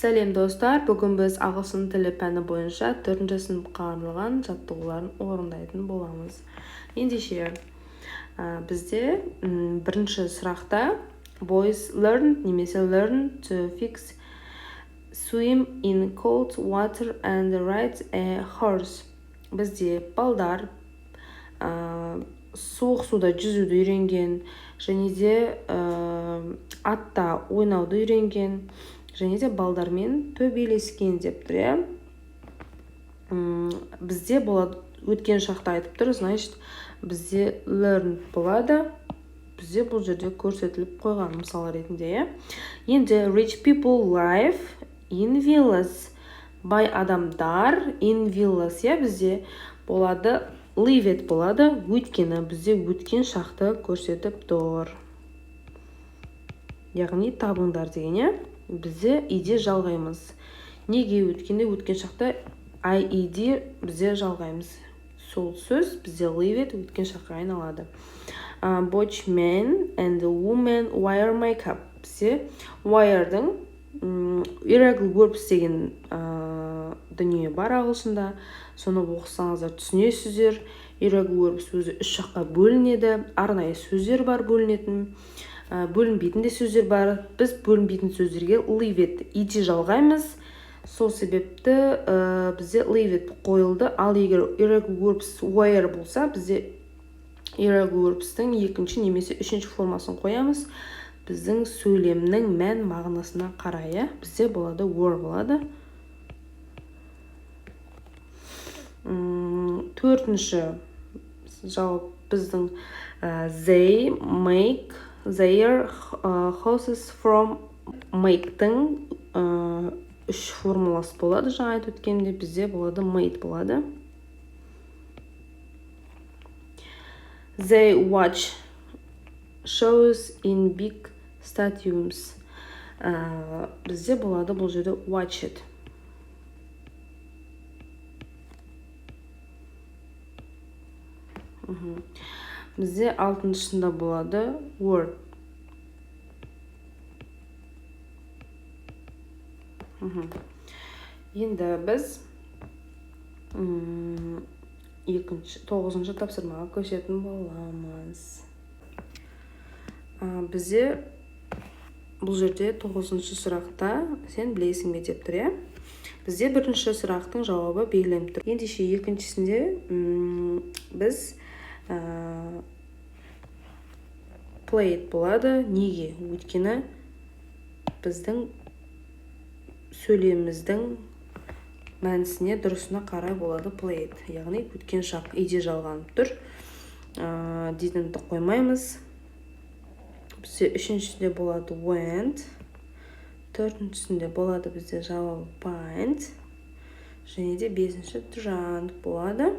Сәлем достар, бүгін біз ағылшын тілі пәні бойынша 4-ші сыныпқа арналған жаттығуларын орындайтын боламыз. Ендеше бізде бірінші сұрақта boys learn немесе learn to fix swim in cold water and ride a horse. Бізде балдар суық суда жүзуді үйренген, және де атта ойнауды үйренген, және де балдармен төбелескен деп тұр. Бізде болады өткен шақта айтып тұр, значит, бізде learn болады. Бізде бұл жерде көрсетіліп қойған мысал ретінде. Енді rich people live in villas. Бай адамдар in villas. Бізде болады live it болады, өткені бізде өткен шақты көрсетіп тұр. Яғни табыңдар деген. Бізде иде жалғаймыз. Неге өткенде өткен шақта IED бізде жалғаймыз. Сол сөз бізде leave it өткен шаққа айналады. Both men and women wear makeup. Бізде wear'дың irregular verbs деген дүние бар ағылшында. Соны оқысаңыздар түсінесіздер. Irregular verbs өзі 3 жаққа бөлінеді. Арнайы сөздер бар бөлінетін. Бөлінбейтін де сөздер бар. Біз бөлінбейтін сөздерге leave it иде жалғаймыз. Сол себепті бізде leave it қойылды. Ал егер irregular verbs wear болса, бізде irregular verbs'тің екінші немесе үшінші формасын қоямыз. Біздің сөйлемнің мән мағынасына қарай. Бізде болады were болады. Төртінші жауап біздің they make their houses from. Make-тің 3 формуласы болады. Жаңа айтып өткенде бізде болады made болады. They watch shows in big stadiums. Бізде болады бұл жерде watch it. Бізде 6-шында болады word. Енді біз 9-шы тапсырмаға көшетін боламыз. Бізде бұл жерде 9-шы сұрақта сен білесің бе деп тұр. Бізде бірінші сұрақтың жауабы белгіленіп тұр. Ендеше екіншісінде біз played болады. Неге? Өйткені біздің сөйлеміміздің мәнісіне дұрысына қарай болады played. Яғни өткен шақ иде жалғанып тұр. Дейтінді қоймаймыз. Бізде үшіншісінде болады went. Төртіншісінде болады бізде жауабы find. Және де 5-ші drank болады.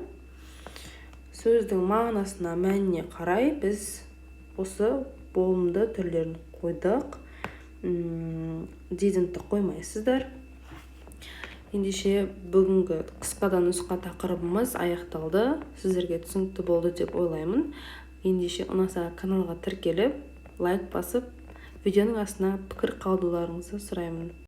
Сөздің мағынасына мәніне қарай біз осы болымды түрлерін қойдық. Дедінті қоймайсыздар. Ендеше бүгінгі қысқадан нұсқа тақырыбымыз аяқталды. Сіздерге түсінікті болды деп ойлаймын. Ендеше ұнаса каналға тіркеліп, лайк басып, видеоның астына пікір қалдыруларыңызды сұраймын.